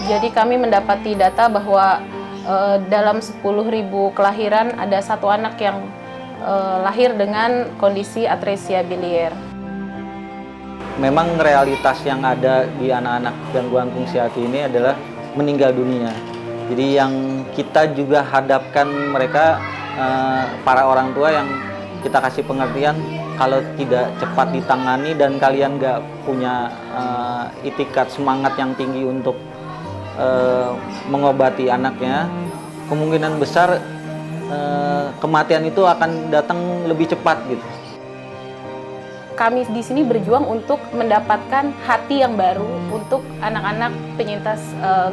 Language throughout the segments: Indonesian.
Jadi kami mendapati data bahwa dalam 10.000 kelahiran ada satu anak yang lahir dengan kondisi atresia bilier. Memang realitas yang ada di anak-anak gangguan fungsi hati ini adalah meninggal dunia. Jadi yang kita juga hadapkan mereka, para orang tua yang kita kasih pengertian, kalau tidak cepat ditangani dan kalian nggak punya itikat semangat yang tinggi untuk mengobati anaknya, kemungkinan besar kematian itu akan datang lebih cepat gitu. Kami di sini berjuang untuk mendapatkan hati yang baru untuk anak-anak penyintas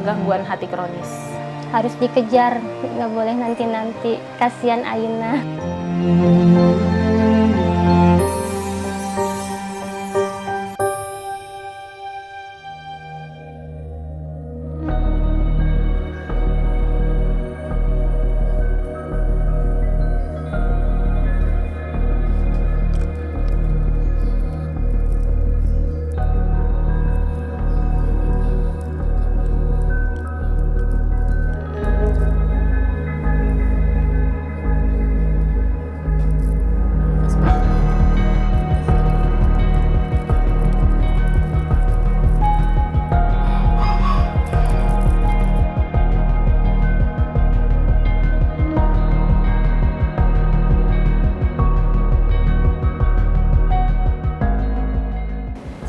gangguan hati kronis. Harus dikejar, nggak boleh nanti-nanti. Kasihan Aina.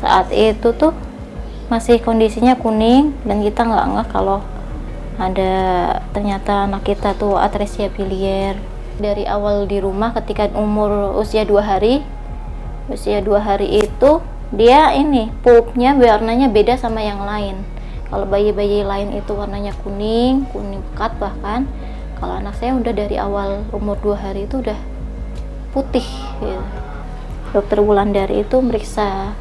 Saat itu tuh masih kondisinya kuning dan kita nggak ngeh kalau ada ternyata anak kita tuh atresia bilier. Dari awal di rumah ketika usia 2 hari itu dia ini pupnya warnanya beda sama yang lain. Kalau bayi-bayi lain itu warnanya kuning pekat bahkan. Kalau anak saya udah dari awal umur 2 hari itu udah putih gitu. Dokter Wulandari itu meriksa,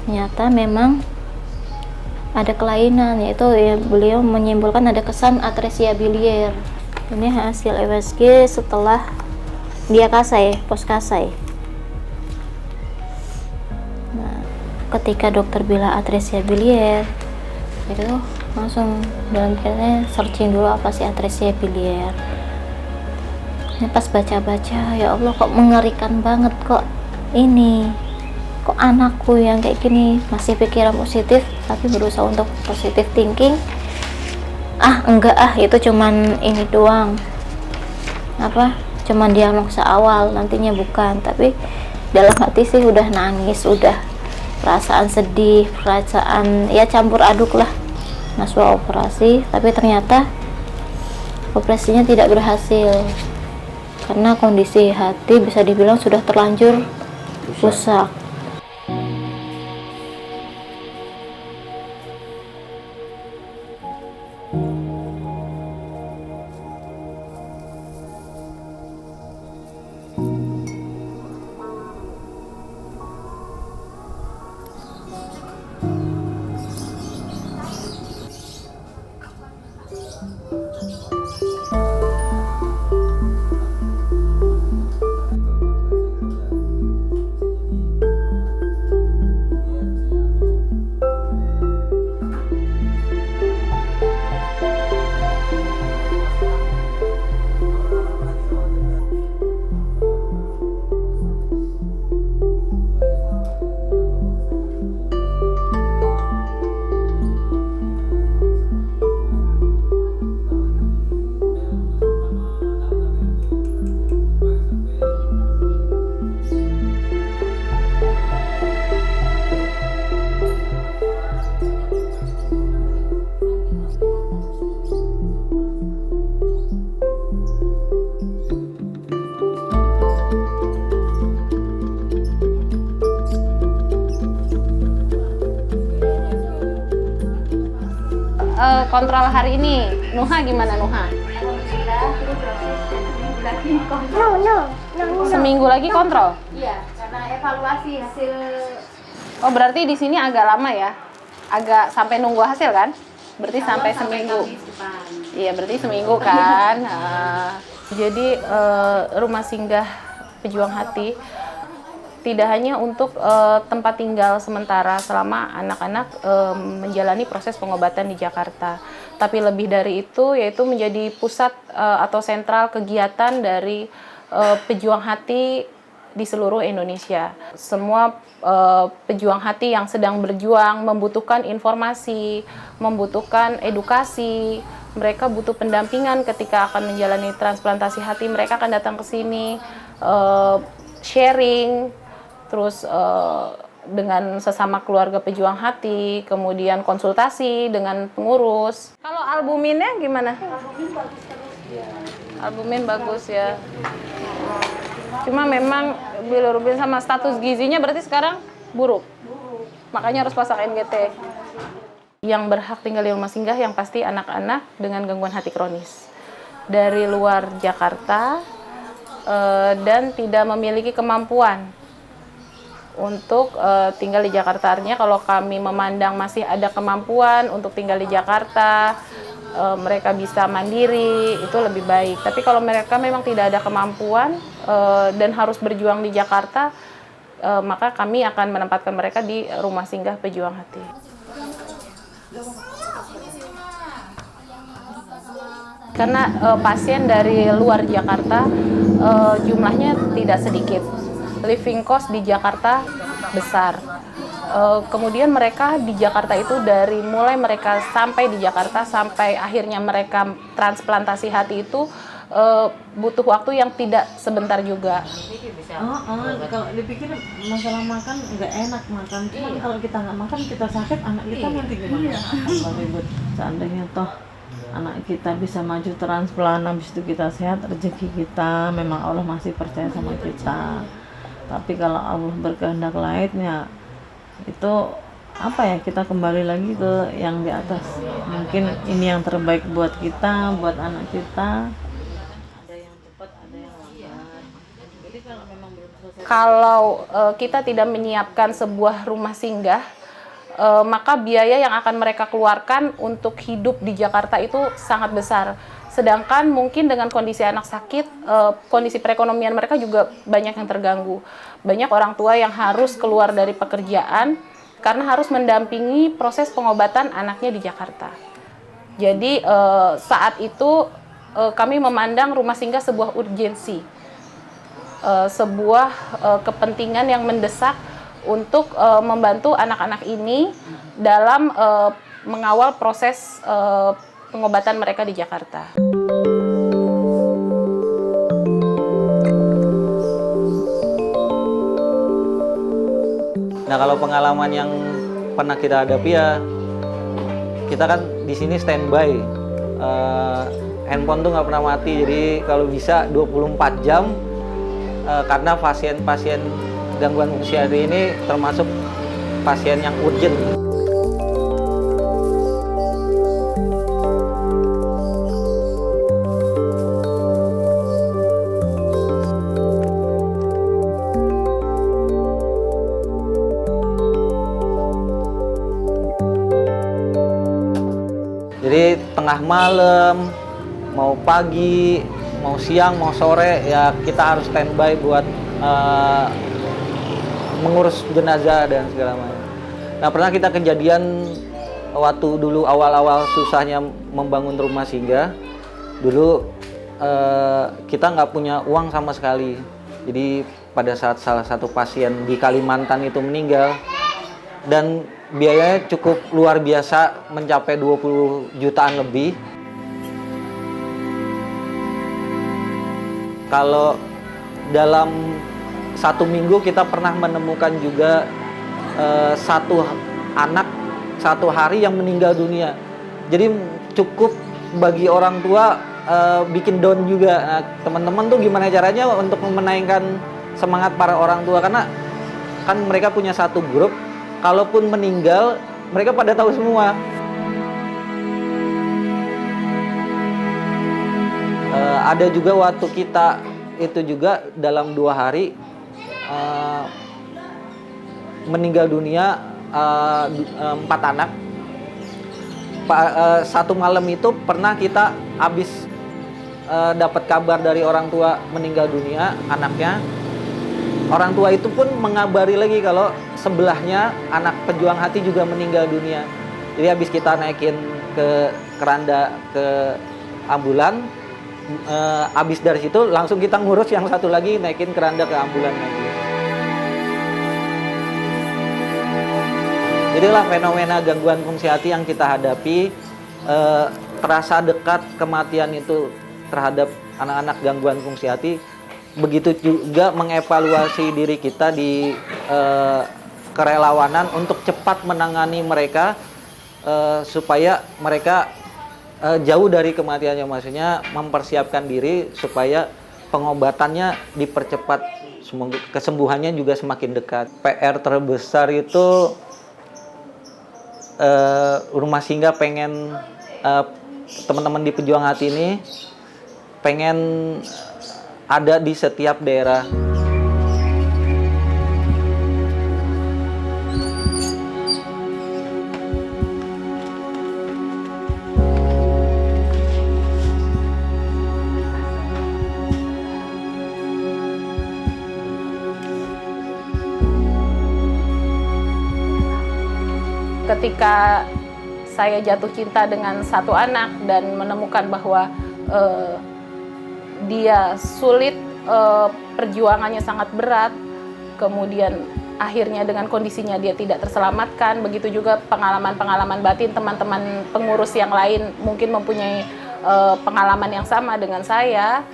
ternyata memang ada kelainan, yaitu ya, beliau menyimpulkan ada kesan atresia bilier. Ini hasil USG setelah dia kasai, pos kasai. Nah, ketika dokter bilang atresia bilier, itu langsung dalam pikirannya searching dulu apa sih atresia bilier. Ini pas baca-baca, ya Allah kok mengerikan banget kok ini. Kok anakku yang kayak gini, masih pikiran positif tapi berusaha untuk positive thinking. Enggak itu cuman ini doang, cuman diagnosa awal, nantinya bukan. Tapi dalam hati sih udah nangis, udah perasaan sedih, perasaan ya campur aduk lah. Masuk operasi, tapi ternyata operasinya tidak berhasil karena kondisi hati bisa dibilang sudah terlanjur rusak. Kontrol hari ini, Nuha gimana Nuha? Seminggu lagi kontrol? Iya, karena evaluasi hasil. Oh berarti di sini agak lama ya? Agak sampai nunggu hasil kan? Berarti sampai seminggu. Iya berarti seminggu kan? Jadi rumah singgah pejuang hati tidak hanya untuk tempat tinggal sementara selama anak-anak menjalani proses pengobatan di Jakarta, tapi lebih dari itu yaitu menjadi pusat atau sentral kegiatan dari pejuang hati di seluruh Indonesia. Semua pejuang hati yang sedang berjuang membutuhkan informasi, membutuhkan edukasi, mereka butuh pendampingan ketika akan menjalani transplantasi hati, mereka akan datang ke sini, sharing, terus dengan sesama keluarga pejuang hati, kemudian konsultasi dengan pengurus. Kalau albuminnya gimana? Albumin bagus ya. Cuma memang bilirubin sama status gizinya berarti sekarang buruk. Makanya harus pasang NGT. Yang berhak tinggal di rumah singgah yang pasti anak-anak dengan gangguan hati kronis dari luar Jakarta dan tidak memiliki kemampuan untuk tinggal di Jakarta. Artinya kalau kami memandang masih ada kemampuan untuk tinggal di Jakarta, mereka bisa mandiri, itu lebih baik. Tapi kalau mereka memang tidak ada kemampuan dan harus berjuang di Jakarta, maka kami akan menempatkan mereka di rumah singgah pejuang hati. Karena pasien dari luar Jakarta jumlahnya tidak sedikit, living cost di Jakarta besar. Kemudian mereka di Jakarta itu dari mulai mereka sampai di Jakarta sampai akhirnya mereka transplantasi hati itu butuh waktu yang tidak sebentar juga. Kalau dipikir masalah makan nggak enak makan, cuman kalau kita nggak makan kita sakit, anak kita nanti gimana? Ribut. Seandainya toh anak kita bisa maju transplant, habis itu kita sehat, rezeki kita, memang Allah masih percaya sama kita. Tapi kalau Allah berkehendak lainnya, itu apa ya, kita kembali lagi ke yang di atas. Mungkin ini yang terbaik buat kita, buat anak kita. Ada yang cepat, ada yang lambat. Jadi kalau memang belum selesai. Kalau kita tidak menyiapkan sebuah rumah singgah, maka biaya yang akan mereka keluarkan untuk hidup di Jakarta itu sangat besar. Sedangkan mungkin dengan kondisi anak sakit, kondisi perekonomian mereka juga banyak yang terganggu. Banyak orang tua yang harus keluar dari pekerjaan karena harus mendampingi proses pengobatan anaknya di Jakarta. Jadi saat itu kami memandang rumah singgah sebuah urgensi, sebuah kepentingan yang mendesak untuk membantu anak-anak ini dalam mengawal proses pengobatan mereka di Jakarta. Nah, kalau pengalaman yang pernah kita hadapi ya, kita kan di sini standby, handphone tuh nggak pernah mati, jadi kalau bisa 24 jam, karena pasien-pasien gangguan fungsi hati ini termasuk pasien yang urgent. Jadi tengah malam, mau pagi, mau siang, mau sore, ya kita harus standby buat mengurus jenazah dan segala macam. Nah, pernah kita kejadian waktu dulu awal-awal susahnya membangun rumah singgah. Dulu kita nggak punya uang sama sekali. Jadi pada saat salah satu pasien di Kalimantan itu meninggal, dan biayanya cukup luar biasa, mencapai 20 jutaan lebih. Kalau dalam 1 minggu kita pernah menemukan juga satu anak 1 hari yang meninggal dunia. Jadi cukup bagi orang tua bikin down juga. Nah, teman-teman tuh gimana caranya untuk menaikkan semangat para orang tua, karena kan mereka punya satu grup, kalaupun meninggal mereka pada tahu semua. Ada juga waktu kita itu juga dalam 2 hari meninggal dunia 4 anak. Satu malam itu pernah kita habis dapat kabar dari orang tua meninggal dunia anaknya, orang tua itu pun mengabari lagi kalau sebelahnya anak pejuang hati juga meninggal dunia. Jadi habis kita naikin ke keranda ke ambulan, habis dari situ langsung kita ngurus yang satu lagi, naikin keranda ke ambulan lagi. Inilah fenomena gangguan fungsi hati yang kita hadapi. Terasa dekat kematian itu terhadap anak-anak gangguan fungsi hati. Begitu juga mengevaluasi diri kita di kerelawanan untuk cepat menangani mereka supaya mereka jauh dari kematiannya, maksudnya mempersiapkan diri supaya pengobatannya dipercepat, kesembuhannya juga semakin dekat. PR terbesar itu Rumah Singgah pengen teman-teman di Pejuang Hati ini pengen ada di setiap daerah. Ketika saya jatuh cinta dengan satu anak dan menemukan bahwa dia sulit, perjuangannya sangat berat, kemudian akhirnya dengan kondisinya dia tidak terselamatkan, begitu juga pengalaman-pengalaman batin teman-teman pengurus yang lain mungkin mempunyai pengalaman yang sama dengan saya,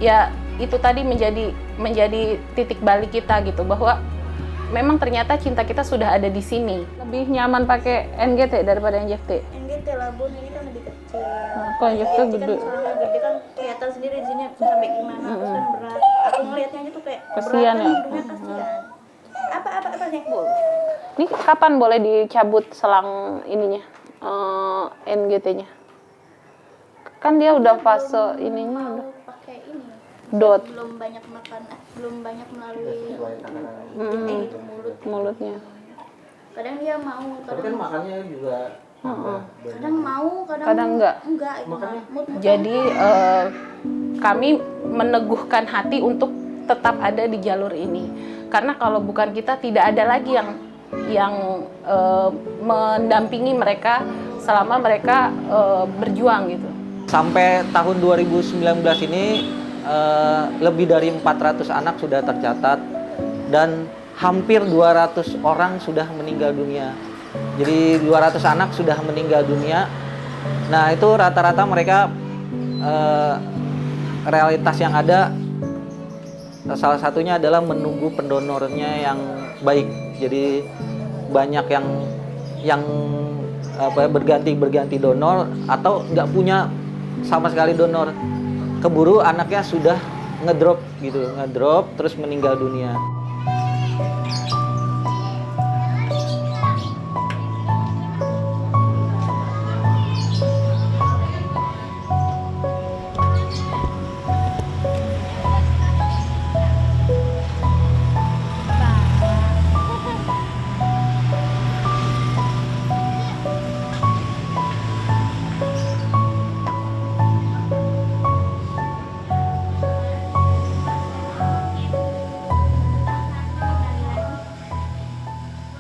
ya itu tadi menjadi titik balik kita gitu, bahwa memang ternyata cinta kita sudah ada di sini. Lebih nyaman pakai NGT daripada NJFT? NGT lah, Bun, ini kan lebih kecil. Kok NJFT NGT gede? kan soalnya gede kan kelihatan sendiri di sini sampai gimana, terus kan berat. Aku ngelihatnya aja tuh kayak Kasian berat kan, ya? hidungnya kasihan. Apa nih, Bu? Ini kapan boleh dicabut selang ininya, NGT-nya? Kan dia udah fase ininya udah. Mau pakai ini. Dot. Belum banyak makan, belum banyak melalui itu Mulutnya. Kadang dia mau, Tapi kan makannya juga kadang mau, Kadang enggak. Enggak, itu mah. Jadi kami meneguhkan hati untuk tetap ada di jalur ini, karena kalau bukan kita tidak ada lagi yang mendampingi mereka selama mereka berjuang gitu. Sampai tahun 2019 ini lebih dari 400 anak sudah tercatat dan hampir 200 orang sudah meninggal dunia. Jadi 200 anak sudah meninggal dunia. Nah, itu rata-rata mereka realitas yang ada salah satunya adalah menunggu pendonornya yang baik. Jadi banyak yang berganti donor atau nggak punya sama sekali donor. Keburu anaknya sudah ngedrop terus meninggal dunia.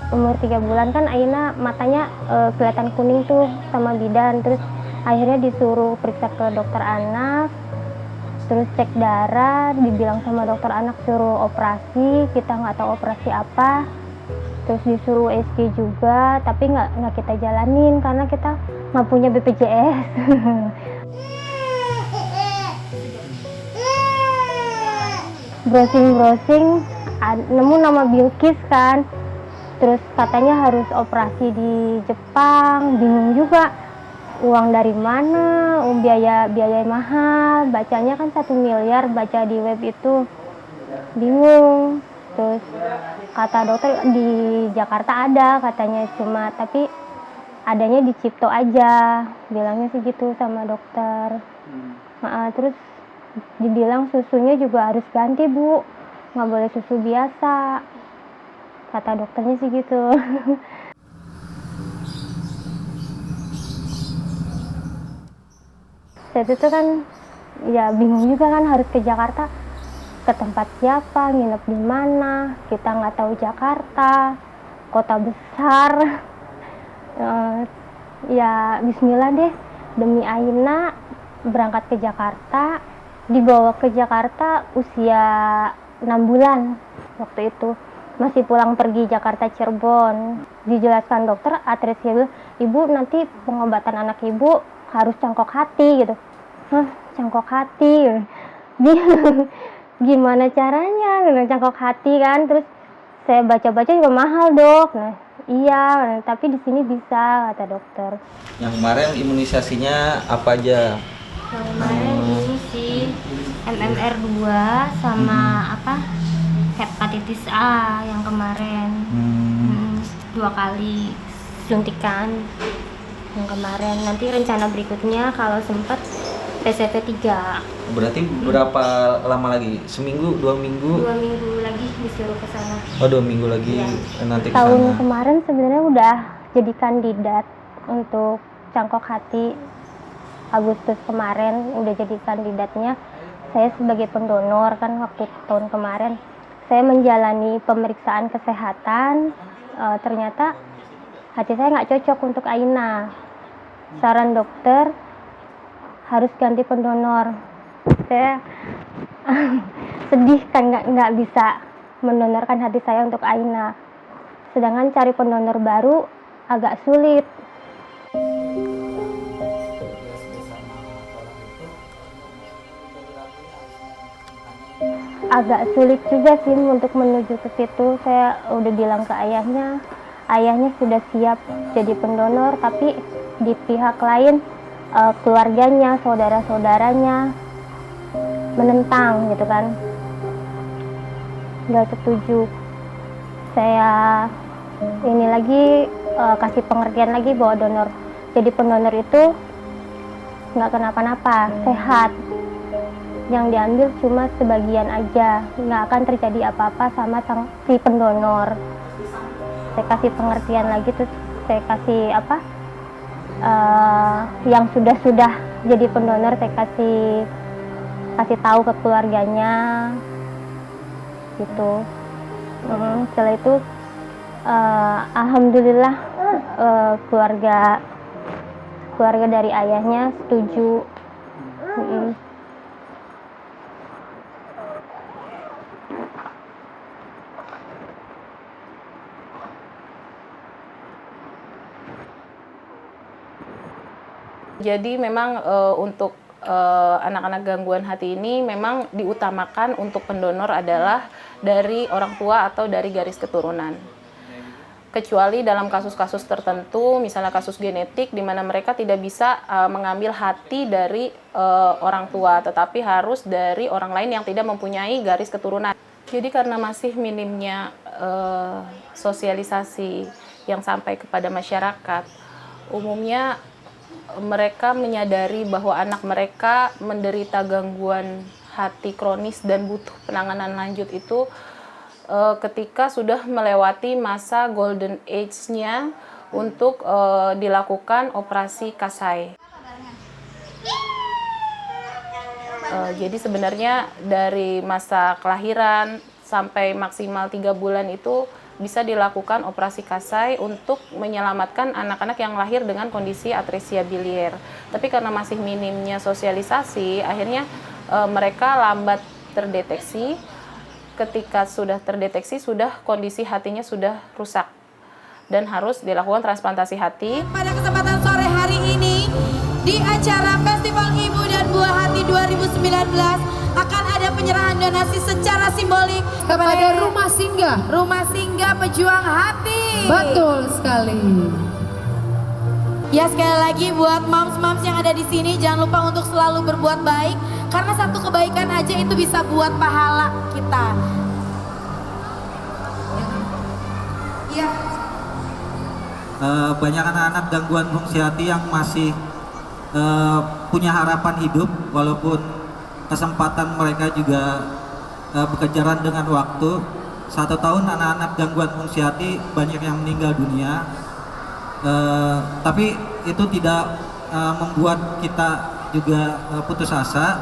Umur 3 bulan kan Aina matanya kelihatan kuning tuh sama bidan, terus akhirnya disuruh periksa ke dokter anak, terus cek darah, dibilang sama dokter anak suruh operasi, kita nggak tahu operasi apa, terus disuruh USG juga, tapi nggak kita jalanin karena kita nggak punya BPJS. Browsing nemu nama Bilkis kan, terus katanya harus operasi di Jepang, bingung juga uang dari mana, biaya mahal, bacanya kan 1 miliar, baca di web itu bingung. Terus kata dokter di Jakarta ada katanya, cuma tapi adanya di Cipto aja, bilangnya sih gitu sama dokter. Terus dibilang susunya juga harus ganti, Bu, nggak boleh susu biasa, kata dokternya sih gitu. saat itu kan ya bingung juga kan, harus ke Jakarta, ke tempat siapa, nginep di mana, kita nggak tahu Jakarta, kota besar. Ya bismillah deh, demi Aina berangkat ke Jakarta. Dibawa ke Jakarta usia 6 bulan waktu itu, masih pulang pergi Jakarta Cirebon. Dijelaskan dokter, Atresia bilang, ibu nanti pengobatan anak ibu harus cangkok hati gitu. Hah, cangkok hati? Gimana caranya cangkok hati kan? Terus saya baca-baca juga mahal dok. Nah iya, tapi di sini bisa kata dokter. Yang kemarin imunisasinya apa aja? Yang kemarin ini sih MMR 2 sama hepatitis A yang kemarin. 2 kali suntikan yang kemarin. Nanti rencana berikutnya kalau sempat PCP 3. Berarti berapa lama lagi? Seminggu, 2 minggu? 2 minggu lagi disuruh ke sana. Oh, 2 minggu lagi nanti ke Tahun sana. kemarin sebenarnya udah jadi kandidat untuk cangkok hati. Agustus kemarin udah jadi kandidatnya. Saya sebagai pendonor kan waktu tahun kemarin saya menjalani pemeriksaan kesehatan, ternyata hati saya nggak cocok untuk Aina. Saran dokter harus ganti pendonor. Saya sedih kan nggak bisa mendonorkan hati saya untuk Aina. Sedangkan cari pendonor baru agak sulit. Agak sulit juga sih untuk menuju ke situ. Saya udah bilang ke ayahnya sudah siap jadi pendonor, tapi di pihak lain keluarganya, saudara-saudaranya menentang gitu kan, nggak setuju. Saya ini lagi kasih pengertian lagi bahwa jadi pendonor itu nggak kenapa-napa, sehat. Yang diambil cuma sebagian aja, nggak akan terjadi apa-apa sama si pendonor. Saya kasih pengertian lagi, terus saya kasih yang sudah jadi pendonor, saya kasih tahu ke keluarganya gitu. Setelah itu alhamdulillah keluarga dari ayahnya setuju. Jadi memang untuk anak-anak gangguan hati ini memang diutamakan untuk pendonor adalah dari orang tua atau dari garis keturunan. Kecuali dalam kasus-kasus tertentu, misalnya kasus genetik di mana mereka tidak bisa mengambil hati dari orang tua, tetapi harus dari orang lain yang tidak mempunyai garis keturunan. Jadi karena masih minimnya sosialisasi yang sampai kepada masyarakat, umumnya mereka menyadari bahwa anak mereka menderita gangguan hati kronis dan butuh penanganan lanjut itu ketika sudah melewati masa golden age-nya untuk dilakukan operasi Kasai. Jadi sebenarnya dari masa kelahiran sampai maksimal 3 bulan itu bisa dilakukan operasi Kasai untuk menyelamatkan anak-anak yang lahir dengan kondisi atresia bilier. Tapi karena masih minimnya sosialisasi, akhirnya mereka lambat terdeteksi. Ketika sudah terdeteksi, kondisi hatinya sudah rusak dan harus dilakukan transplantasi hati. Pada kesempatan sore hari ini di acara Festival Ibu dan Buah Hati 2019 akan ada penyerahan donasi secara simbolik kepada Rumah Singgah Pejuang Hati. Betul sekali. Ya, sekali lagi buat moms-moms yang ada di sini, jangan lupa untuk selalu berbuat baik, karena satu kebaikan aja itu bisa buat pahala kita. Ya. Banyak anak-anak gangguan fungsi hati yang masih punya harapan hidup, walaupun kesempatan mereka juga berkejaran dengan waktu. 1 tahun anak-anak gangguan fungsi hati banyak yang meninggal dunia, tapi itu tidak membuat kita juga putus asa,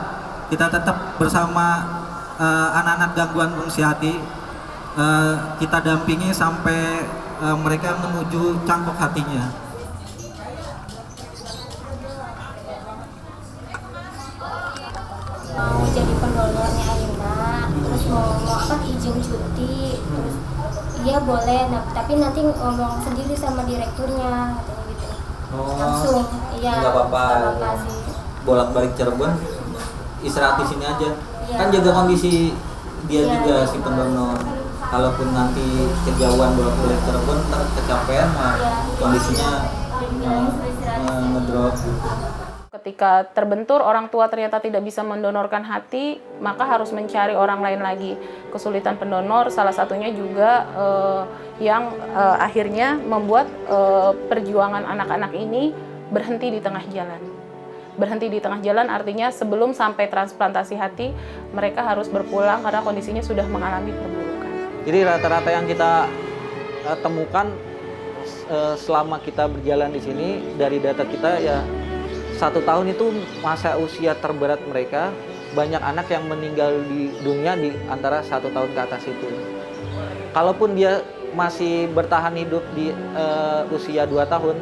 kita tetap bersama anak-anak gangguan fungsi hati, kita dampingi sampai mereka menuju cangkok hatinya. Mau jadi pendonornya Aina, terus mau izin cuti, terus iya boleh, tapi nanti ngomong sendiri sama direkturnya katanya gitu. Langsung, iya. Nggak apa-apa. Nggak apa-apa sih. Bolak-balik Cirebon, istirahat di sini aja. Iya. Kan jaga kondisi dia Iya, juga iya. si pendonor. Kalaupun nanti kejauhan bolak-balik Cirebon, ntar kecapean mah Iya. kondisinya Dibilangin suruh istirahat di sini. ngedrop. Ketika terbentur orang tua ternyata tidak bisa mendonorkan hati, maka harus mencari orang lain lagi. Kesulitan pendonor salah satunya juga yang akhirnya membuat perjuangan anak-anak ini berhenti di tengah jalan. Berhenti di tengah jalan artinya sebelum sampai transplantasi hati, mereka harus berpulang karena kondisinya sudah mengalami perburukan. Jadi rata-rata yang kita temukan selama kita berjalan di sini, dari data kita ya 1 tahun itu masa usia terberat mereka. Banyak anak yang meninggal di dunia di antara 1 tahun ke atas itu. Kalaupun dia masih bertahan hidup di usia 2 tahun,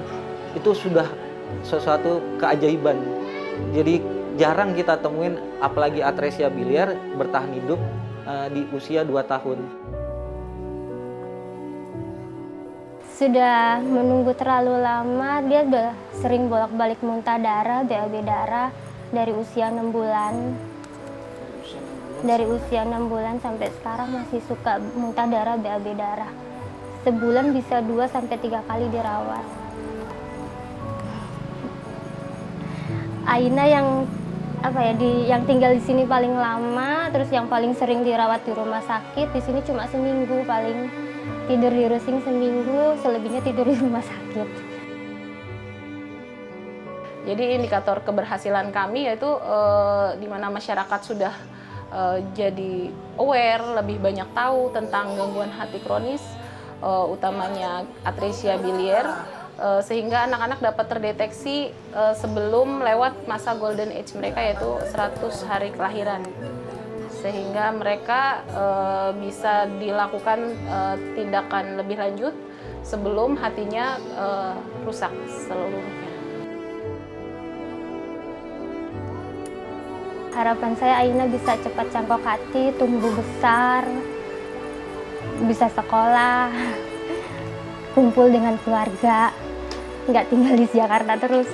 itu sudah sesuatu keajaiban. Jadi jarang kita temuin apalagi atresia biliar bertahan hidup di usia 2 tahun. Sudah menunggu terlalu lama, dia udah sering bolak-balik muntah darah, BAB darah dari usia 6 bulan. Dari usia 6 bulan sampai sekarang masih suka muntah darah, BAB darah. Sebulan bisa 2-3 kali dirawat. Aina yang yang tinggal di sini paling lama, terus yang paling sering dirawat di rumah sakit, di sini cuma seminggu paling. Tidur di rusing seminggu, selebihnya tidur di rumah sakit. Jadi indikator keberhasilan kami yaitu di mana masyarakat sudah jadi aware, lebih banyak tahu tentang gangguan hati kronis, utamanya atresia biliar, sehingga anak-anak dapat terdeteksi sebelum lewat masa golden age mereka yaitu 100 hari kelahiran. Sehingga mereka bisa dilakukan tindakan lebih lanjut sebelum hatinya rusak seluruhnya. Harapan saya Aina bisa cepat cangkok hati, tumbuh besar, bisa sekolah, kumpul dengan keluarga, nggak tinggal di Jakarta terus.